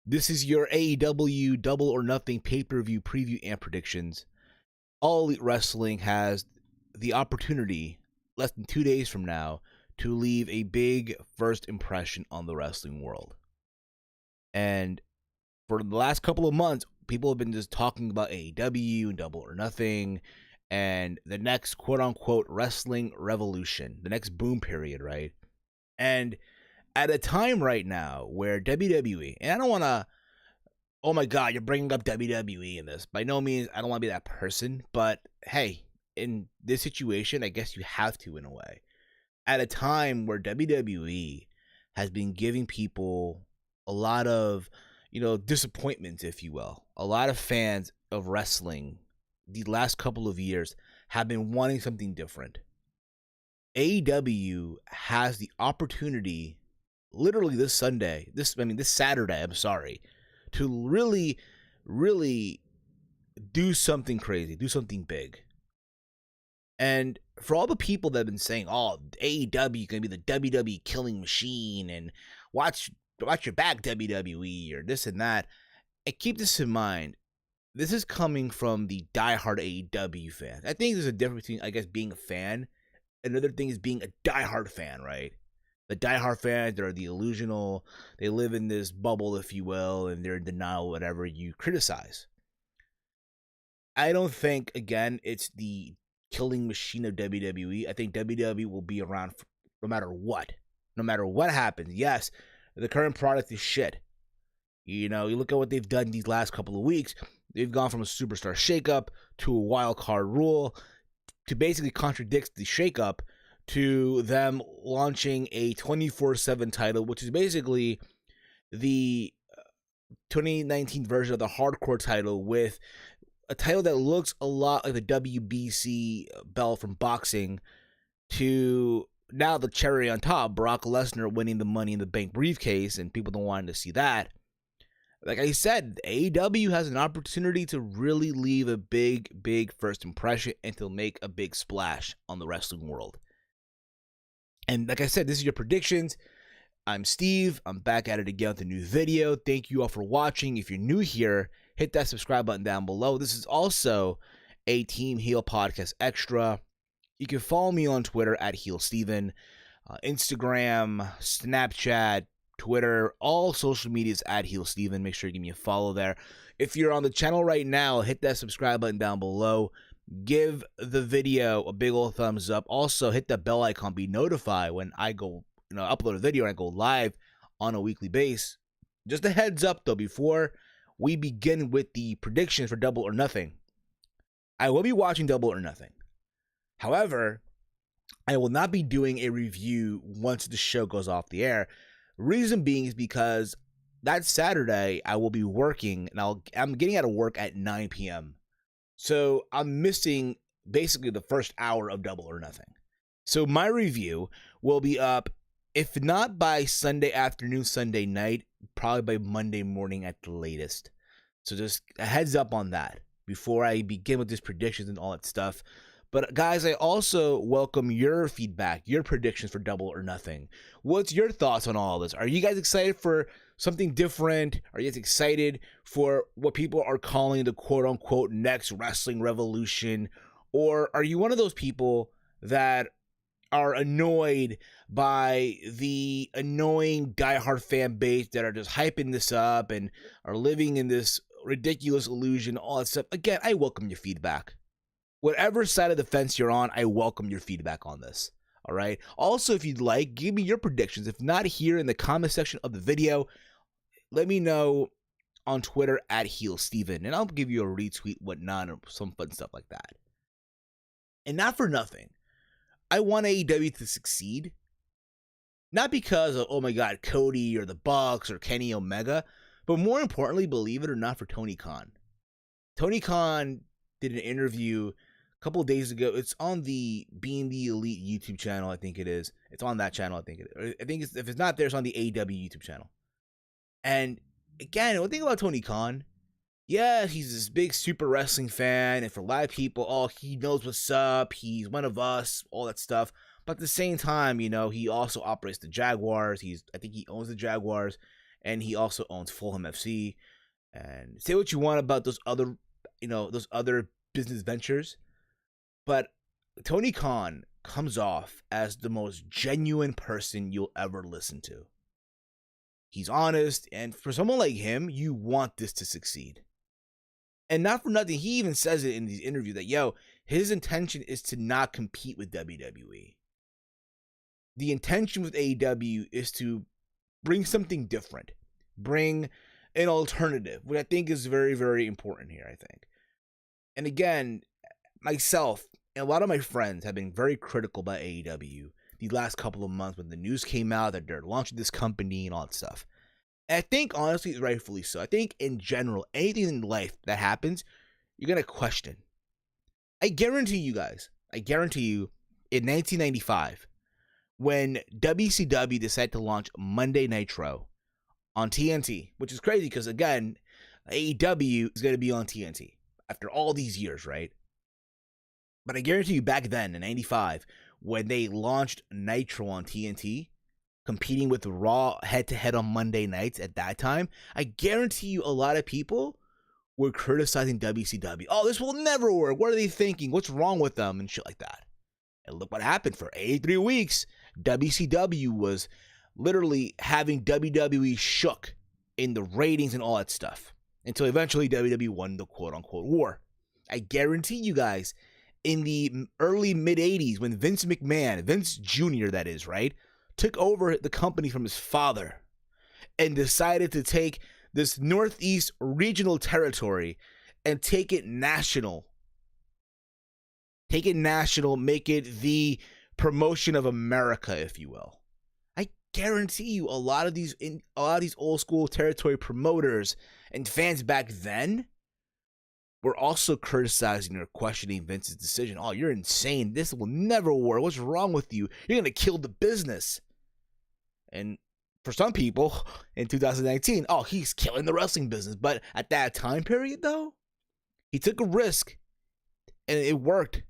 This is your AEW Double or Nothing pay-per-view preview and predictions. All Elite Wrestling has the opportunity, less than 2 days from now, to leave a big first impression on the wrestling world. And for the last couple of months, people have been just talking about AEW and Double or Nothing and the next quote-unquote wrestling revolution, the next boom period, right? And at a time right now where WWE, and I don't want to, oh my God, you're bringing up WWE in this. By no means, I don't want to be that person. But hey, in this situation, I guess you have to in a way. At a time where WWE has been giving people a lot of, disappointments, if you will. A lot of fans of wrestling the last couple of years have been wanting something different. AEW has the opportunity, literally this Saturday, to really, really do something crazy, do something big. And for all the people that have been saying, oh, AEW is going to be the WWE killing machine, and watch your back, WWE, or this and that, and keep this in mind, this is coming from the diehard AEW fan. I think there's a difference between, I guess, being a fan. Another thing is being a diehard fan, right? The diehard fans, they're the illusional, they live in this bubble, if you will, and they're in denial, whatever you criticize. I don't think, again, it's the killing machine of WWE. I think WWE will be around no matter what. No matter what happens. Yes, the current product is shit. You look at what they've done these last couple of weeks. They've gone from a superstar shakeup to a wild card rule to basically contradict the shakeup to them launching a 24/7 title, which is basically the 2019 version of the hardcore title, with a title that looks a lot like the WBC belt from boxing, to now the cherry on top, Brock Lesnar winning the Money in the Bank briefcase, and people don't want to see that. Like I said, AEW has an opportunity to really leave a big, big first impression and to make a big splash on the wrestling world. And like I said, this is your predictions. I'm Steve. I'm back at it again with a new video. Thank you all for watching. If you're new here, hit that subscribe button down below. This is also a Team Heel Podcast Extra. You can follow me on Twitter at HeelSteven, Instagram, Snapchat, Twitter, all social medias at HeelSteven. Make sure you give me a follow there. If you're on the channel right now, hit that subscribe button down below. Give the video a big old thumbs up. Also, hit the bell icon, be notified when I go, upload a video and I go live on a weekly basis. Just a heads up though, before we begin with the predictions for Double or Nothing, I will be watching Double or Nothing. However, I will not be doing a review once the show goes off the air. Reason being is because that Saturday I will be working, and I'm getting out of work at 9 p.m. So I'm missing basically the first hour of Double or Nothing. So my review will be up, if not by Sunday afternoon, Sunday night, probably by Monday morning at the latest. So just a heads up on that before I begin with these predictions and all that stuff. But guys, I also welcome your feedback, your predictions for Double or Nothing. What's your thoughts on all this? Are you guys excited for something different? Are you guys excited for what people are calling the quote-unquote next wrestling revolution? Or are you one of those people that are annoyed by the annoying diehard fan base that are just hyping this up and are living in this ridiculous illusion, all that stuff? Again, I welcome your feedback. Whatever side of the fence you're on, I welcome your feedback on this. All right. Also, if you'd like, give me your predictions. If not here in the comment section of the video, let me know on Twitter at HeelSteven, and I'll give you a retweet, whatnot, or some fun stuff like that. And not for nothing, I want AEW to succeed. Not because of, oh my God, Cody or the Bucks or Kenny Omega, but more importantly, believe it or not, for Tony Khan. Tony Khan did an interview a couple of days ago. It's on the Being the Elite YouTube channel, I think it is. It's on that channel, I think it is. I think if it's not there, it's on the AEW YouTube channel. And again, one thing about Tony Khan, yeah, he's this big super wrestling fan, and for a lot of people, oh, he knows what's up, he's one of us, all that stuff. But at the same time, he also operates the Jaguars. I think he owns the Jaguars, and he also owns Fulham FC. And say what you want about those other, those other business ventures, but Tony Khan comes off as the most genuine person you'll ever listen to. He's honest, and for someone like him, you want this to succeed. And not for nothing, he even says it in these interviews that, his intention is to not compete with WWE. The intention with AEW is to bring something different, bring an alternative, which I think is very, very important here, I think. And again, myself and a lot of my friends have been very critical about AEW the last couple of months when the news came out that they're launching this company and all that stuff. And I think, honestly, rightfully so. I think, in general, anything in life that happens, you're going to question. I guarantee you, in 1995, when WCW decided to launch Monday Nitro on TNT, which is crazy because, again, AEW is going to be on TNT after all these years, right? But I guarantee you back then, in 95, when they launched Nitro on TNT, competing with Raw head-to-head on Monday nights at that time, I guarantee you a lot of people were criticizing WCW. Oh, this will never work. What are they thinking? What's wrong with them? And shit like that. And look what happened. For 83 weeks, WCW was literally having WWE shook in the ratings and all that stuff. Until eventually WWE won the quote-unquote war. I guarantee you guys, in the early mid-'80s, when Vince McMahon, Vince Jr. that is, right, took over the company from his father and decided to take this Northeast regional territory and take it national. Make it the promotion of America, if you will. I guarantee you a lot of these old school territory promoters and fans back then were also criticizing or questioning Vince's decision. Oh, you're insane. This will never work. What's wrong with you? You're going to kill the business. And for some people in 2019, he's killing the wrestling business. But at that time period, though, he took a risk and it worked.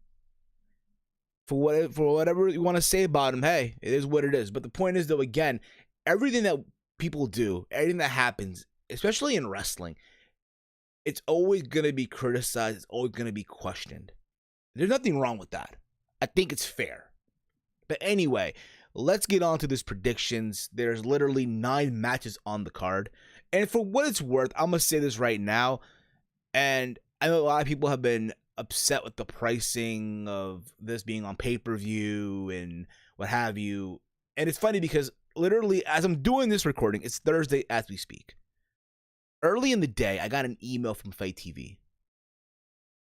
For whatever you want to say about him, hey, it is what it is. But the point is, though, again, everything that people do, everything that happens, especially in wrestling, it's always going to be criticized. It's always going to be questioned. There's nothing wrong with that. I think it's fair. But anyway, let's get on to this predictions. There's literally 9 matches on the card. And for what it's worth, I'm going to say this right now. And I know a lot of people have been upset with the pricing of this being on pay-per-view and what have you. And it's funny because literally as I'm doing this recording, it's Thursday as we speak. Early in the day, I got an email from Fight TV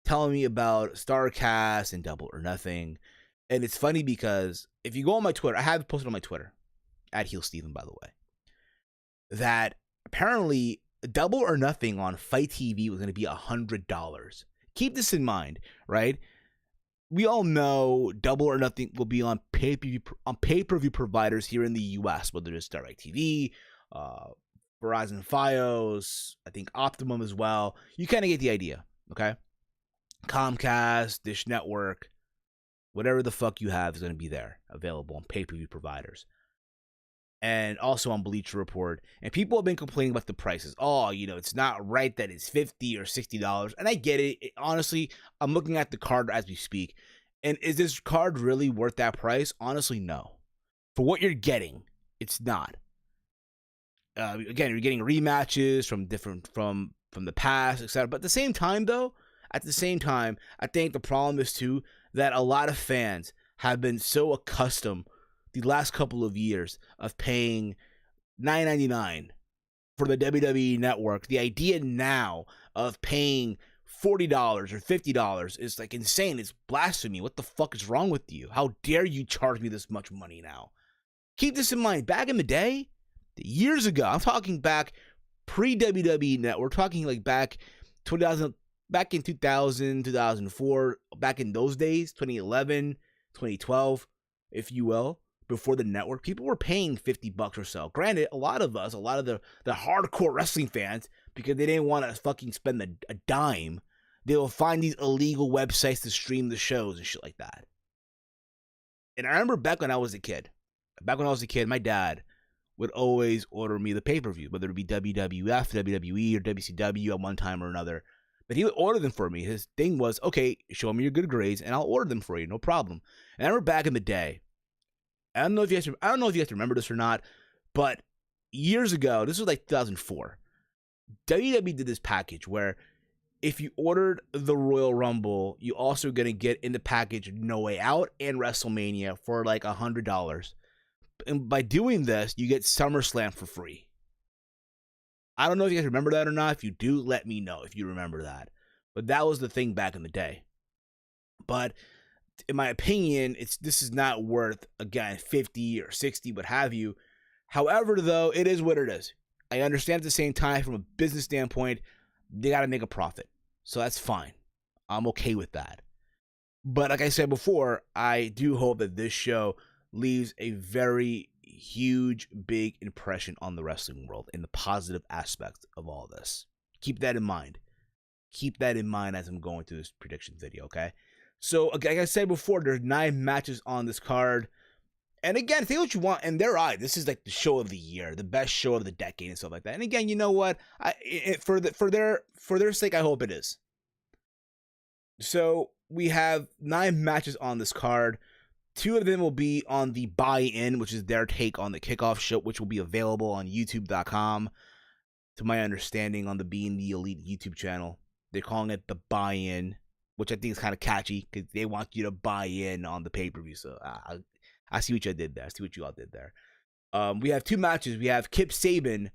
telling me about StarCast and Double or Nothing. And it's funny because if you go on my Twitter, I have posted on my Twitter, @HeelSteven, by the way, that apparently Double or Nothing on Fight TV was going to be $100. Keep this in mind, right? We all know Double or Nothing will be on pay-per-view providers here in the U.S., whether it's DirecTV, Verizon Fios, I think Optimum as well. You kind of get the idea, okay? Comcast, Dish Network, whatever the fuck you have is going to be there, available on pay-per-view providers. And also on Bleacher Report. And people have been complaining about the prices. It's not right that it's $50 or $60. And I get it. Honestly, I'm looking at the card as we speak. And is this card really worth that price? Honestly, no. For what you're getting, it's not. Again, you're getting rematches from the past, etc. But at the same time, I think the problem is too that a lot of fans have been so accustomed the last couple of years of paying $9.99 for the WWE Network. The idea now of paying $40 or $50 is like insane. It's blasphemy. What the fuck is wrong with you? How dare you charge me this much money now? Keep this in mind. Back in the day, years ago, I'm talking back pre-WWE Network, we're talking like back in 2000, 2004, back in those days, 2011, 2012, if you will, before the network, people were paying $50 or so. Granted, a lot of the hardcore wrestling fans, because they didn't want to fucking spend a dime, they will find these illegal websites to stream the shows and shit like that. And I remember back when I was a kid, my dad would always order me the pay-per-view, whether it be WWF, WWE, or WCW at one time or another. But he would order them for me. His thing was, okay, show me your good grades, and I'll order them for you, no problem. And I remember back in the day, I don't know if you guys remember this or not, but years ago, this was like 2004, WWE did this package where if you ordered the Royal Rumble, you also going to get in the package No Way Out and WrestleMania for like $100. And by doing this, you get SummerSlam for free. I don't know if you guys remember that or not. If you do, let me know if you remember that. But that was the thing back in the day. But in my opinion, this is not worth, again, 50 or 60, what have you. However, though, it is what it is. I understand at the same time, from a business standpoint, they got to make a profit. So that's fine. I'm okay with that. But like I said before, I do hope that this show leaves a very huge, big impression on the wrestling world in the positive aspects of all this. Keep that in mind. Keep that in mind as I'm going through this prediction video, okay? So, like I said before, there's 9 matches on this card. And again, think what you want. And they're right. This is like the show of the year, the best show of the decade, and stuff like that. And again, you know what? For their sake, I hope it is. So we have 9 matches on this card. 2 of them will be on the buy-in, which is their take on the kickoff show, which will be available on YouTube.com. To my understanding, on the Being the Elite YouTube channel, they're calling it the buy-in, which I think is kind of catchy because they want you to buy in on the pay-per-view. So I see what you did there. I see what you all did there. We have 2 matches. We have Kip Sabian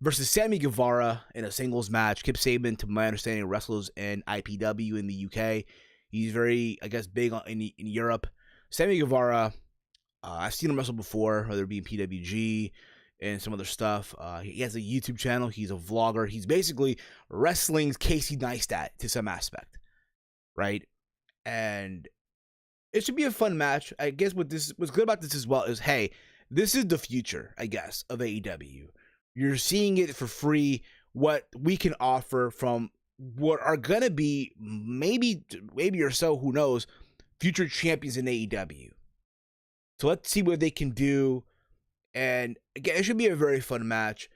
versus Sammy Guevara in a singles match. Kip Sabian, to my understanding, wrestles in IPW in the UK. He's very, I guess, big in Europe. Sammy Guevara, I've seen him wrestle before, whether it be in PWG and some other stuff. He has a YouTube channel. He's a vlogger. He's basically wrestling's Casey Neistat to some aspect, right? And it should be a fun match. I guess what's good about this as well is, hey, this is the future, I guess, of AEW. You're seeing it for free, what we can offer from what are going to be maybe or so, who knows, future champions in AEW. So let's see what they can do. And again, it should be a very fun match.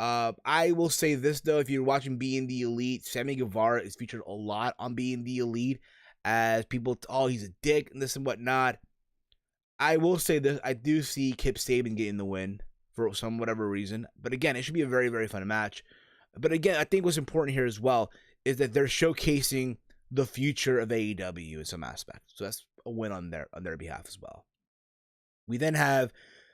I will say this, though, if you're watching Being the Elite, Sammy Guevara is featured a lot on Being the Elite as people, oh, he's a dick and this and whatnot. I will say this, I do see Kip Sabian getting the win for some whatever reason. But again, it should be a very, very fun match. But again, I think what's important here as well is that they're showcasing the future of AEW in some aspect. So that's a win on their behalf as well. We then have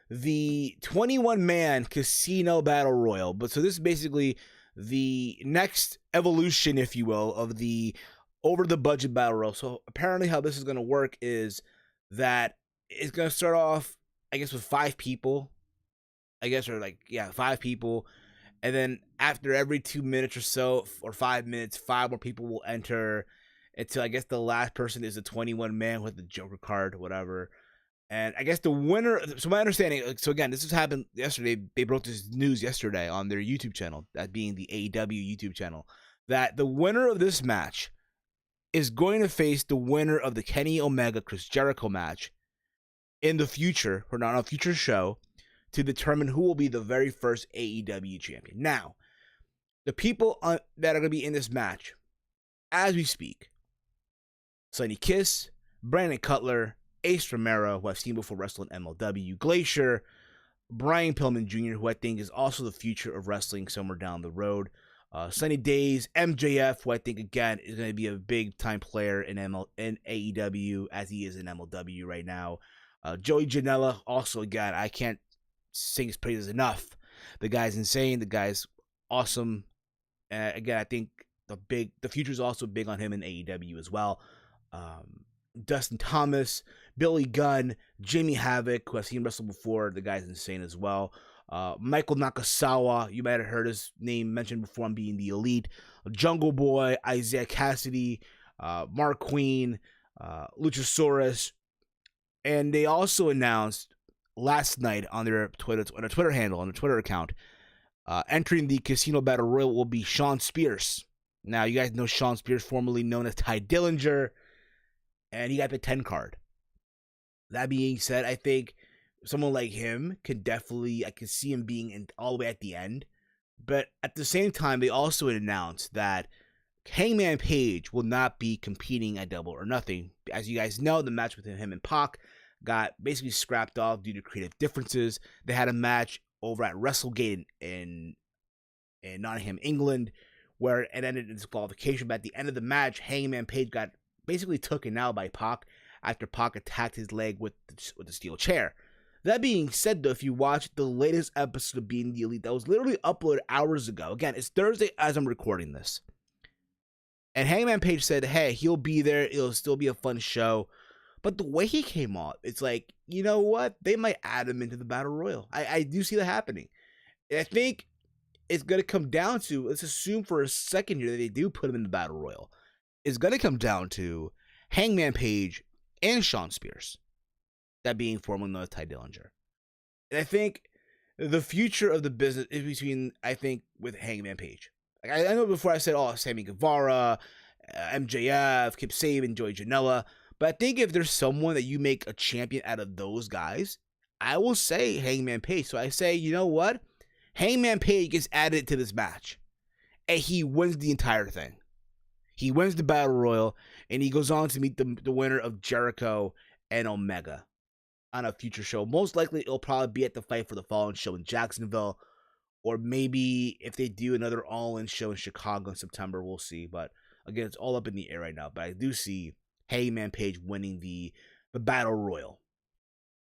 the 21-man Casino Battle Royal. But so this is basically the next evolution, if you will, of the over-the-budget Battle Royal. So apparently how this is going to work is that it's going to start off, I guess, with 5 people. I guess, or 5 people. And then after every 2 minutes or so, or 5 minutes, 5 more people will enter until, I guess, the last person is the 21-man with the Joker card, whatever. And I guess the winner, so my understanding, so again, this has happened yesterday. They broke this news yesterday on their YouTube channel, that being the AEW YouTube channel, that the winner of this match is going to face the winner of the Kenny Omega Chris Jericho match in the future, or not on a future show, to determine who will be the very first AEW champion. Now, the people that are going to be in this match, as we speak, Sonny Kiss, Brandon Cutler, Ace Romero, who I've seen before wrestle in MLW, Glacier, Brian Pillman Jr., who I think is also the future of wrestling somewhere down the road, Sunny Days, MJF, who I think, again, is going to be a big-time player in AEW, as he is in MLW right now. Joey Janela, also, again, I can't sing his praises enough. The guy's insane. The guy's awesome. Again, I think the future is also big on him in AEW as well. Dustin Thomas, Billy Gunn, Jimmy Havoc, who I've seen wrestle before. The guy's insane as well. Michael Nakasawa, you might have heard his name mentioned before on Being the Elite. Jungle Boy, Isaiah Cassidy, Mark Queen, Luchasaurus. And they also announced last night on their Twitter handle, on their Twitter account, entering the Casino Battle Royal will be Sean Spears. Now, you guys know Sean Spears, formerly known as Tye Dillinger, and he got the 10 card. That being said, I think someone like him could definitely, I can see him being in all the way at the end. But at the same time, they also announced that Hangman Page will not be competing at Double or Nothing. As you guys know, the match between him and Pac got basically scrapped off due to creative differences. They had a match over at WrestleGate in Nottingham, England, where it ended in disqualification. But at the end of the match, Hangman Page got basically taken out by Pac after Pac attacked his leg with the steel chair. That being said, though, if you watch the latest episode of Being the Elite that was literally uploaded hours ago, again, it's Thursday as I'm recording this, and Hangman Page said, hey, he'll be there, it'll still be a fun show, but the way he came off, it's like, you know what, they might add him into the Battle Royal. I do see that happening. I think it's going to come down to, let's assume for a second here that they do put him in the Battle Royal, it's going to come down to Hangman Page and Shawn Spears. That being formerly known as Tye Dillinger. And I think the future of the business is between, I think, with Hangman Page. Like I know before I said, Sammy Guevara, MJF, Kip Sabian, Joey Janela. But I think if there's someone that you make a champion out of those guys, I will say Hangman Page. So I say, you know what? Hangman Page gets added to this match. And he wins the entire thing. He wins the Battle Royal. And he goes on to meet the winner of Jericho and Omega on a future show. Most likely, it'll probably be at the Fight for the Fallen show in Jacksonville. Or maybe if they do another all-in show in Chicago in September, we'll see. But again, it's all up in the air right now. But I do see Hangman Page winning the Battle Royal.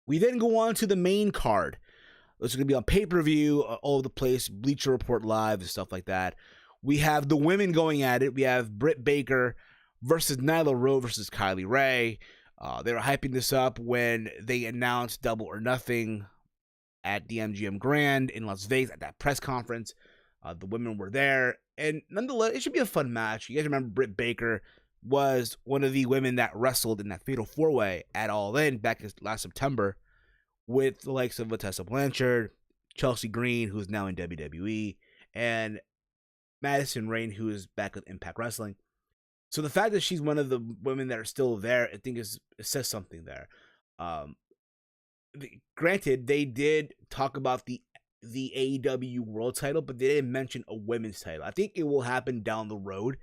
We then go on to the main card. It's going to be on pay-per-view, all over the place, Bleacher Report Live and stuff like that. We have the women going at it. We have Britt Baker versus Nyla Rose versus Kylie Ray. They were hyping this up when they announced Double or Nothing at the MGM Grand in Las Vegas at that press conference. The women were there, and nonetheless, it should be a fun match. You guys remember Britt Baker was one of the women that wrestled in that Fatal 4-Way at All In back last September with the likes of Tessa Blanchard, Chelsea Green, who's now in WWE, and Madison Rayne, who is back with Impact Wrestling. So the fact that she's one of the women that are still there, I think it says something there. Granted, they did talk about the AEW World title, but they didn't mention a women's title. I think it will happen down the road,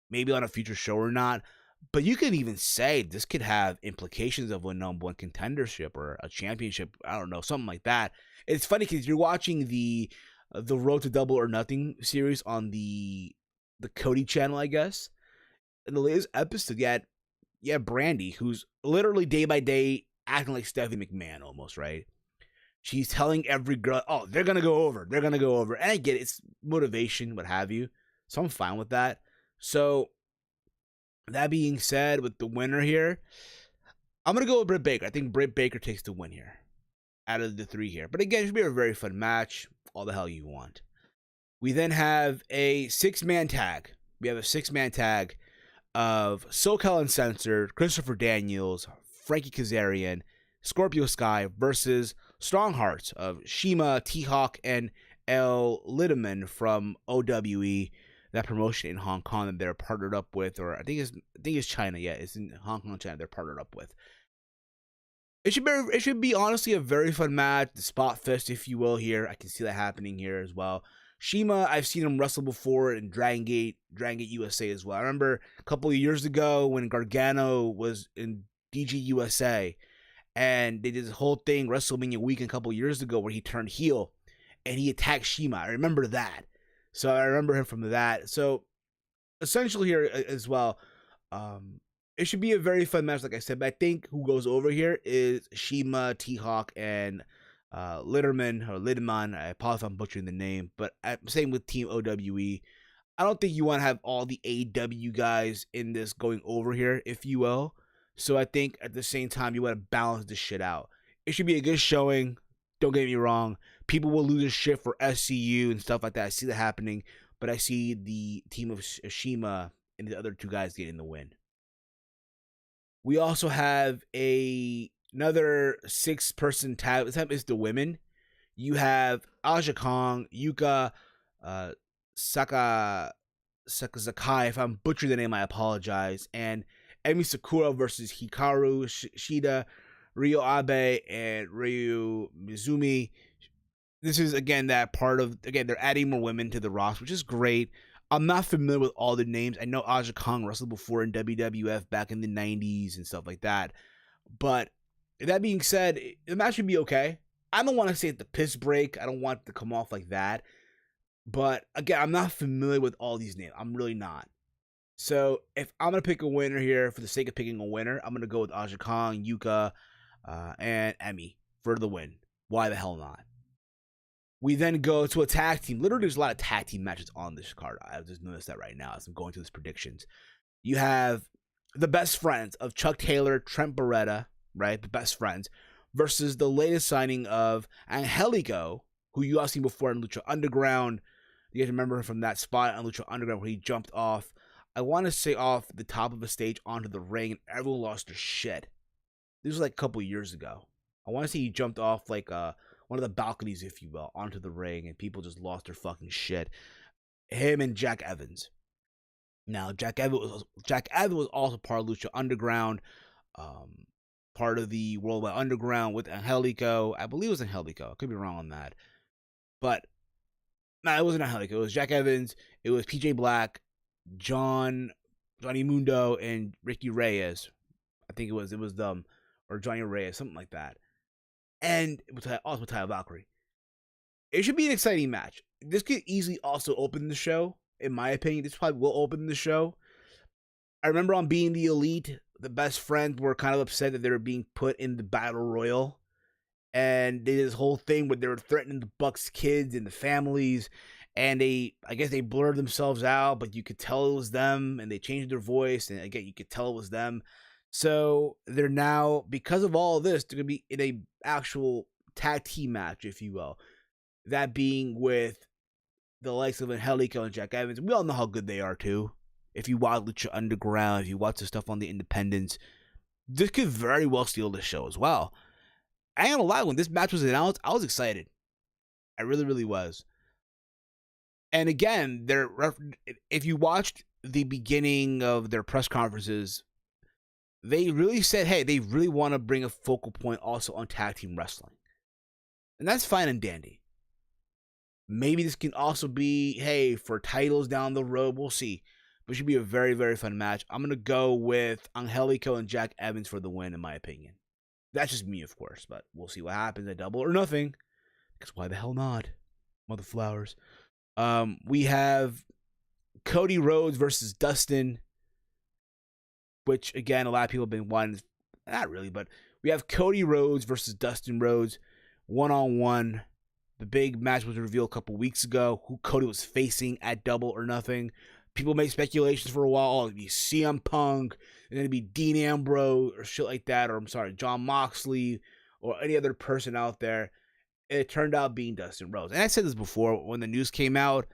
maybe on a future show or not. But you could even say this could have implications of a number one contendership or a championship. I don't know, something like that. It's funny because you're watching the Road to Double or Nothing series on the Cody channel, I guess. In the latest episode, you had Brandy, who's literally day by day acting like Stephanie McMahon almost, right? She's telling every girl, oh, they're going to go over. They're going to go over. And I get it. It's motivation, what have you. So I'm fine with that. So that being said, with the winner here, I'm going to go with Britt Baker. I think Britt Baker takes the win here out of the three here. But again, it should be a very fun match. All the hell you want. We then have a six-man tag. We have a six-man tag of SoCal Uncensored, Christopher Daniels, Frankie Kazarian, Scorpio Sky versus Strong Hearts of Shima, T-Hawk, and El Lideman from OWE, that promotion in Hong Kong that they're partnered up with, or I think it's China. Yeah, it's in Hong Kong, China. They're partnered up with. It should be honestly a very fun match, the spot fest, if you will. Here, I can see that happening here as well. Shima, I've seen him wrestle before in Dragon Gate USA as well. I remember a couple of years ago when Gargano was in DG USA, and they did this whole thing WrestleMania weekend a couple of years ago where he turned heel and he attacked Shima. I remember that. So I remember him from that. So essentially here as well, it should be a very fun match, like I said. But I think who goes over here is Shima, T-Hawk, and Lideman. I apologize if I'm butchering the name, but same with Team OWE. I don't think you want to have all the AEW guys in this going over here, if you will. So I think at the same time, you want to balance this shit out. It should be a good showing. Don't get me wrong. People will lose their shit for SCU and stuff like that. I see that happening, but I see the team of Shima and the other two guys getting the win. We also have another six-person tag. This time it's the women. You have Aja Kong, Yuka, SUCKA Sakai. If I'm butchering the name, I apologize. And Emi Sakura versus Hikaru Shida, Ryo Abe and Ryu Mizumi. This is, again, that part of, again, they're adding more women to the roster, which is great. I'm not familiar with all the names. I know Aja Kong wrestled before in WWF back in the 90s and stuff like that. But that being said, the match should be okay. I don't want to say it's the piss break. I don't want it to come off like that. But again, I'm not familiar with all these names. I'm really not. So if I'm going to pick a winner here for the sake of picking a winner, I'm going to go with Aja Kong, Yuka, and Emi for the win. Why the hell not? We then go to a tag team. Literally, there's a lot of tag team matches on this card. I've just noticed that right now as I'm going through these predictions. You have the best friends of Chuck Taylor, Trent Beretta, right? The best friends, versus the latest signing of Angelico, who you all seen before in Lucha Underground. You guys remember him from that spot on Lucha Underground where he jumped off, I want to say, off the top of a stage onto the ring, and everyone lost their shit. This was like a couple years ago. I want to say he jumped off like one of the balconies, if you will, onto the ring, and people just lost their fucking shit. Him and Jack Evans. Now, Jack Evans was also part of Lucha Underground, part of the Worldwide Underground with Angelico. I believe it was Angelico. I could be wrong on that. But, no, it wasn't Angelico. It was Jack Evans. It was PJ Black, Johnny Mundo, and Ricky Reyes. I think it was them, or Johnny Reyes, something like that. And also Tye Valkyrie. It should be an exciting match. This could easily also open the show, in my opinion. This probably will open the show. I remember on Being the Elite, the best friends were kind of upset that they were being put in the Battle Royal. And they did this whole thing where they were threatening the Bucks kids and the families. And I guess they blurred themselves out, but you could tell it was them. And they changed their voice. And again, you could tell it was them. So they're now, because of all of this, they're going to be in a actual tag team match, if you will. That being with the likes of Angelico and Jack Evans. We all know how good they are, too. If you watch Lucha Underground, if you watch the stuff on the Independents, this could very well steal the show as well. I ain't gonna lie, when this match was announced, I was excited. I really, really was. And again, if you watched the beginning of their press conferences, they really said, hey, they really want to bring a focal point also on tag team wrestling. And that's fine and dandy. Maybe this can also be, hey, for titles down the road. We'll see. But it should be a very, very fun match. I'm going to go with Angelico and Jack Evans for the win, in my opinion. That's just me, of course. But we'll see what happens at Double or Nothing. Because why the hell not? Mother flowers. We have Cody Rhodes versus Dustin, which, again, a lot of people have been wanting. Not really, but we have Cody Rhodes versus Dustin Rhodes, one-on-one. The big match was revealed a couple weeks ago, who Cody was facing at Double or Nothing. People made speculations for a while. Oh, it'd be CM Punk, and then it'd be Dean Ambrose, or shit like that, or John Moxley, or any other person out there. It turned out being Dustin Rhodes. And I said this before, when the news came out,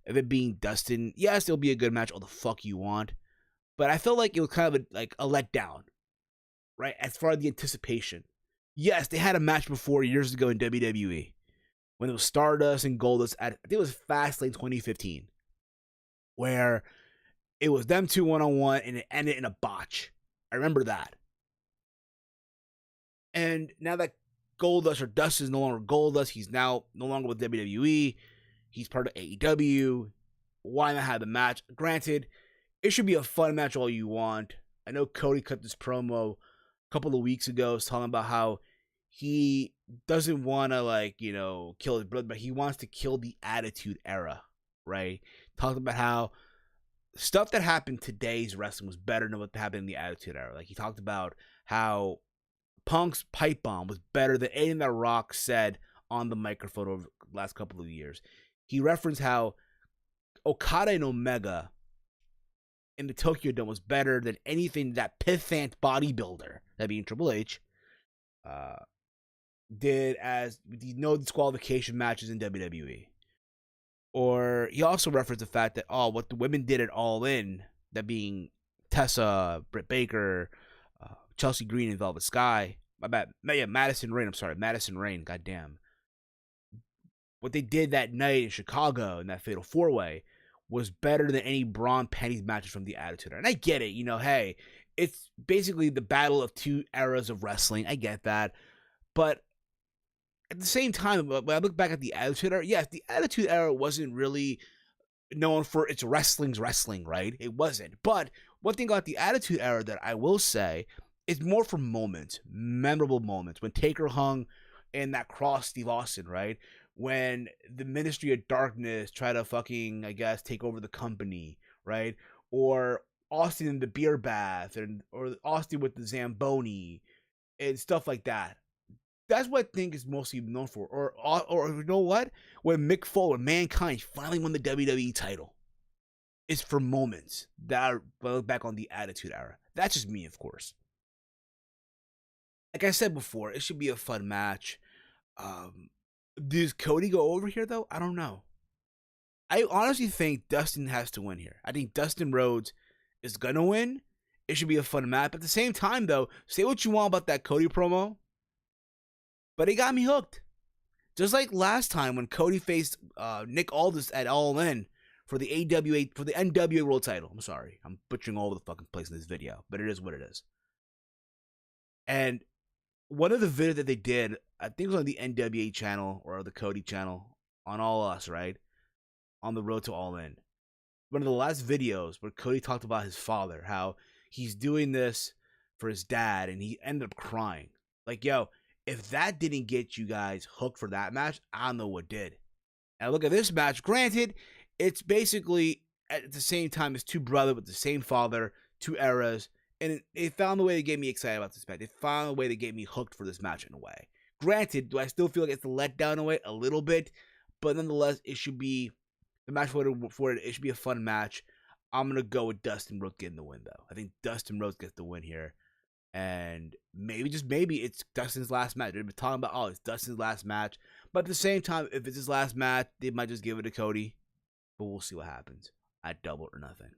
of it being Dustin, yes, it'll be a good match all the fuck you want. But I felt like it was kind of a letdown, right? As far as the anticipation. Yes, they had a match before years ago in WWE. When it was Stardust and Goldust I think it was Fastlane 2015. Where it was them two one-on-one and it ended in a botch. I remember that. And now that Goldust, or Dust, is no longer Goldust, he's now no longer with WWE. He's part of AEW. Why not have the match? Granted, it should be a fun match all you want. I know Cody cut this promo a couple of weeks ago talking about how he doesn't want to, kill his brother, but he wants to kill the Attitude Era, right? Talked about how stuff that happened today's wrestling was better than what happened in the Attitude Era. Like, he talked about how Punk's pipe bomb was better than anything that Rock said on the microphone over the last couple of years. He referenced how Okada and Omega in the Tokyo Dome was better than anything that Pithant bodybuilder, that being Triple H, did as the no disqualification matches in WWE. Or he also referenced the fact that, what the women did at All In, that being Tessa, Britt Baker, Chelsea Green, and Velvet Sky. My bad. Yeah, Madison Rain, goddamn. What they did that night in Chicago in that Fatal 4-Way was better than any Braun Penny's matches from the Attitude Era. And I get it, hey, it's basically the battle of two eras of wrestling. I get that. But at the same time, when I look back at the Attitude Era, yes, the Attitude Era wasn't really known for its wrestling, right? It wasn't. But one thing about the Attitude Era that I will say is more for moments, memorable moments. When Taker hung in that cross Steve Austin, right? When the Ministry of Darkness tried to fucking, I guess, take over the company, right? Or Austin in the beer bath, or Austin with the Zamboni, and stuff like that. That's what I think is mostly known for. Or you know what? When Mick Foley, Mankind, finally won the WWE title. It's for moments that I look back on the Attitude Era. That's just me, of course. Like I said before, it should be a fun match. Does Cody go over here, though? I don't know. I honestly think Dustin has to win here. I think Dustin Rhodes is going to win. It should be a fun match. At the same time, though, say what you want about that Cody promo, but it got me hooked. Just like last time when Cody faced Nick Aldis at All In for the NWA World Title. I'm sorry. I'm butchering all over the fucking place in this video, but it is what it is. And one of the videos that they did, I think it was on the NWA channel or the Cody channel on All Us, right? On the road to All In. One of the last videos where Cody talked about his father, how he's doing this for his dad, and he ended up crying. Like, yo, if that didn't get you guys hooked for that match, I don't know what did. And look at this match. Granted, it's basically at the same time as two brothers with the same father, two eras, and it found a way to get me excited about this match. It found a way to get me hooked for this match in a way. Granted, do I still feel like it's a letdown in a way? A little bit. But nonetheless, it should be the match for it. It should be a fun match. I'm going to go with Dustin Rhodes getting the win, though. I think Dustin Rhodes gets the win here. And maybe, just maybe, it's Dustin's last match. They've been talking about, oh, it's Dustin's last match. But at the same time, if it's his last match, they might just give it to Cody. But we'll see what happens at Double or Nothing.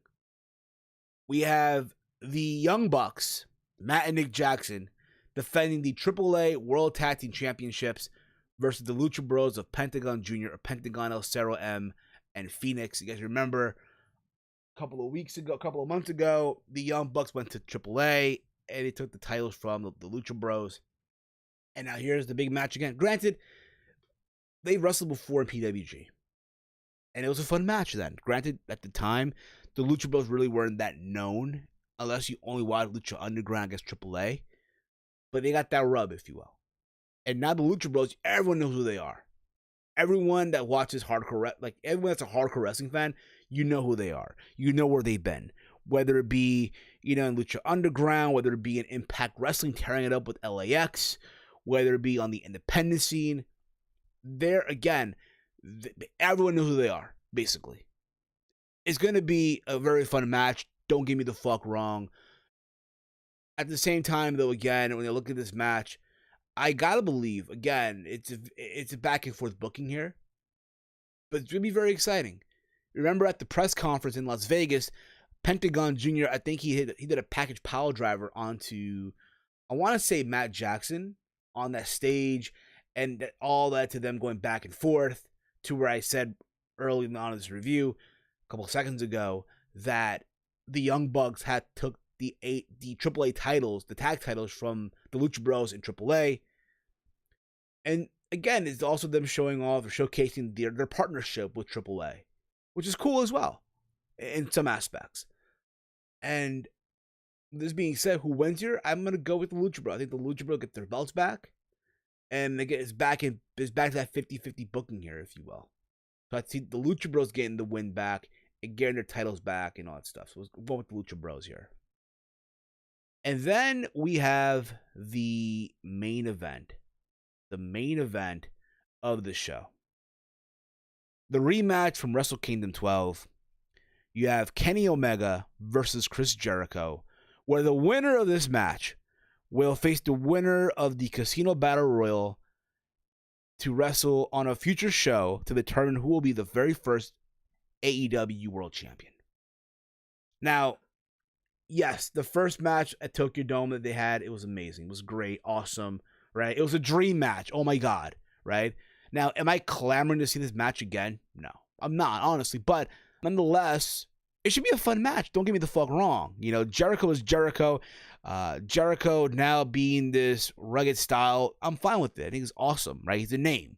We have the Young Bucks, Matt and Nick Jackson, defending the AAA World Tag Team Championships versus the Lucha Bros of Pentagon Jr., or Pentagon El Cerro M, and Phoenix. You guys remember a couple of months ago, the Young Bucks went to AAA, and they took the titles from the Lucha Bros. And now here's the big match again. Granted, they wrestled before in PWG. And it was a fun match then. Granted, at the time, the Lucha Bros really weren't that known, unless you only watch Lucha Underground against AAA. But they got that rub, if you will. And now the Lucha Bros, everyone knows who they are. Everyone that watches hardcore, like everyone that's a hardcore wrestling fan, you know who they are. You know where they've been. Whether it be, in Lucha Underground, whether it be in Impact Wrestling, tearing it up with LAX, whether it be on the independent scene. There, again, everyone knows who they are, basically. It's going to be a very fun match. Don't get me the fuck wrong. At the same time, though, again, when you look at this match, I gotta believe, again, it's a back and forth booking here. But it's going to be very exciting. Remember at the press conference in Las Vegas, Pentagon Jr., I think he did a package power driver onto, I want to say, Matt Jackson on that stage, and all that to them going back and forth to where I said early on in this review, a couple seconds ago, that the Young Bucks had took the AAA titles, the tag titles from the Lucha Bros in AAA. And again, it's also them showing off or showcasing their partnership with AAA, which is cool as well in some aspects. And this being said, who wins here? I'm going to go with the Lucha Bros. I think the Lucha Bros get their belts back. And again, it's back to that 50-50 booking here, if you will. So I see the Lucha Bros getting the win back and getting their titles back and all that stuff. So we'll go with the Lucha Bros here. And then we have the main event. The main event of the show. The rematch from Wrestle Kingdom 12. You have Kenny Omega versus Chris Jericho, where the winner of this match will face the winner of the Casino Battle Royal to wrestle on a future show to determine who will be the very first AEW World Champion. Now, yes, the first match at Tokyo Dome that they had, it was amazing. It was great, awesome, right? It was a dream match. Oh my God, right? Now, am I clamoring to see this match again? No, I'm not, honestly. But nonetheless, it should be a fun match. Don't get me the fuck wrong. You know, Jericho is Jericho. Jericho now being this rugged style, I'm fine with it. I think it's awesome, right? He's a name.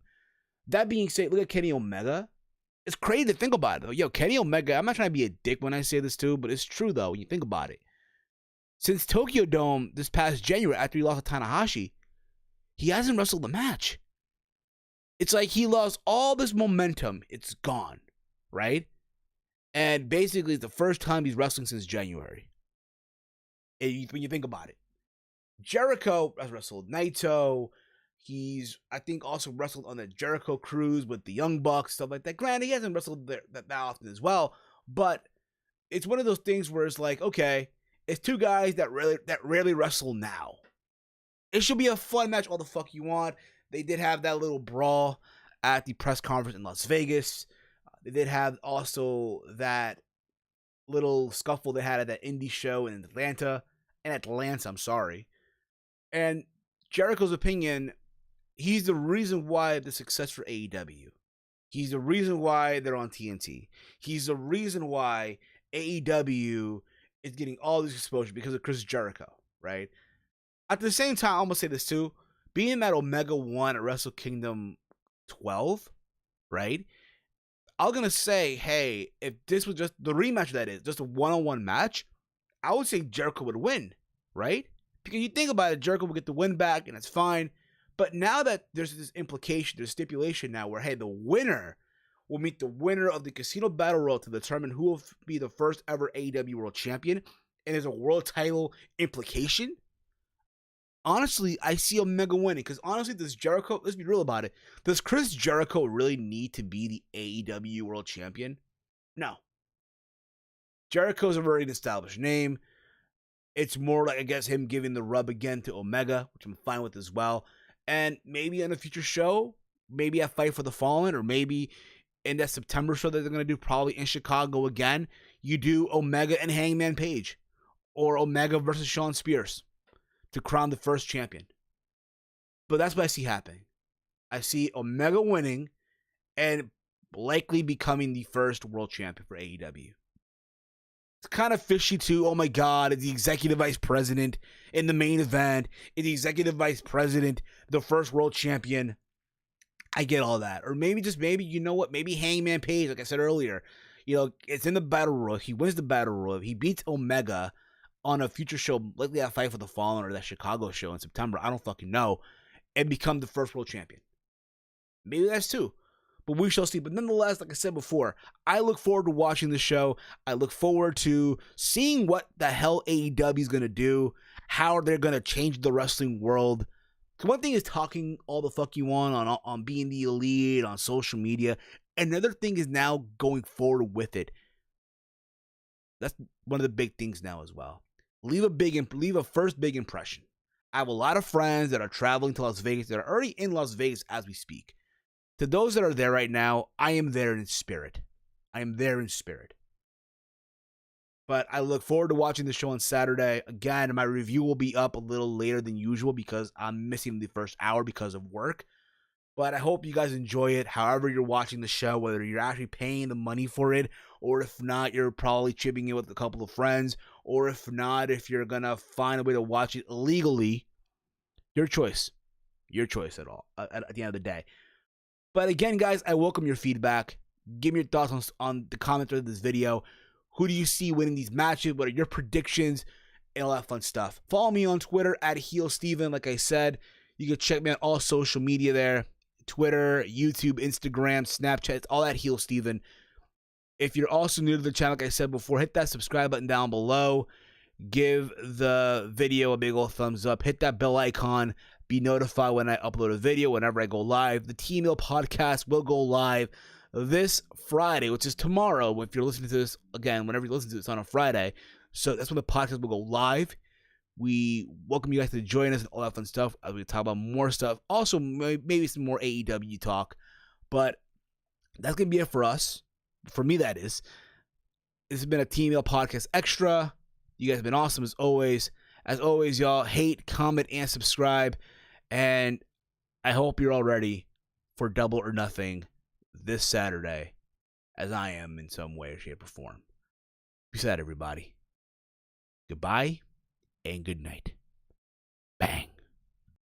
That being said, look at Kenny Omega. It's crazy to think about it, though. Yo, Kenny Omega, I'm not trying to be a dick when I say this too, but it's true, though, when you think about it. Since Tokyo Dome this past January, after he lost to Tanahashi, he hasn't wrestled a match. It's like he lost all this momentum. It's gone, right? And basically, it's the first time he's wrestling since January. When you think about it. Jericho has wrestled Naito. He's, I think, also wrestled on the Jericho cruise with the Young Bucks, stuff like that. Granted, he hasn't wrestled that often as well, but it's one of those things where it's like, okay, it's two guys that rarely wrestle now. It should be a fun match all the fuck you want. They did have that little brawl at the press conference in Las Vegas. They did have also that little scuffle they had at that indie show in Atlanta. I'm sorry. And Jericho's opinion, he's the reason why the success for AEW. He's the reason why they're on TNT. He's the reason why AEW is getting all this exposure because of Chris Jericho, right? At the same time, I'm going to say this too. Being that Omega won at Wrestle Kingdom 12, right? I'm going to say, hey, if this was just the rematch, that is, just a one-on-one match, I would say Jericho would win, right? Because you think about it, Jericho will get the win back, and it's fine. But now that there's this implication, there's stipulation now where, hey, the winner will meet the winner of the Casino Battle Royal to determine who will be the first ever AEW World Champion, and there's a world title implication. Honestly, I see Omega winning, because honestly, does Jericho, let's be real about it, does Chris Jericho really need to be the AEW World Champion? No. Jericho's a very established name. It's more like, I guess, him giving the rub again to Omega, which I'm fine with as well. And maybe in a future show, maybe at Fight for the Fallen, or maybe in that September show that they're going to do probably in Chicago again, you do Omega and Hangman Page, or Omega versus Shawn Spears to crown the first champion. But that's what I see happening. I see Omega winning and likely becoming the first world champion for AEW. It's kind of fishy too. Oh my God, it's the executive vice president in the main event. It's the executive vice president, the first world champion. I get all that. Or maybe, you know what? Maybe Hangman Page, like I said earlier, you know, it's in the battle royal. He wins the battle royal. He beats Omega on a future show, likely that Fight for the Fallen or that Chicago show in September. I don't fucking know. And become the first world champion. Maybe that's too. But we shall see. But nonetheless, like I said before, I look forward to watching the show. I look forward to seeing what the hell AEW is going to do, how they're going to change the wrestling world. One thing is talking all the fuck you want on being the elite, on social media. Another thing is now going forward with it. That's one of the big things now as well. Leave a first big impression. I have a lot of friends that are traveling to Las Vegas, that are already in Las Vegas as we speak. To those that are there right now, I am there in spirit. I am there in spirit. But I look forward to watching the show on Saturday. Again, my review will be up a little later than usual because I'm missing the first hour because of work. But I hope you guys enjoy it, however you're watching the show, whether you're actually paying the money for it, or if not, you're probably chipping in with a couple of friends, or if not, if you're going to find a way to watch it illegally. Your choice. Your choice at all, at the end of the day. But again, guys, I welcome your feedback. Give me your thoughts on the comments of this video. Who do you see winning these matches? What are your predictions? And all that fun stuff. Follow me on Twitter at HeelSteven. Like I said, you can check me on all social media there. Twitter, YouTube, Instagram, Snapchat, all that HeelSteven. If you're also new to the channel, like I said before, hit that subscribe button down below. Give the video a big old thumbs up. Hit that bell icon. Be notified when I upload a video, whenever I go live. The T-Mill podcast will go live this Friday, which is tomorrow. If you're listening to this, again, whenever you listen to this on a Friday. So that's when the podcast will go live. We welcome you guys to join us and all that fun stuff as we talk about more stuff. Also, maybe some more AEW talk. But that's going to be it for us. For me, that is. This has been a T-Mill podcast extra. You guys have been awesome as always. As always, y'all, hate, comment, and subscribe. And I hope you're all ready for Double or Nothing this Saturday, as I am in some way, shape, or form. Peace out, everybody. Goodbye and good night. Bang.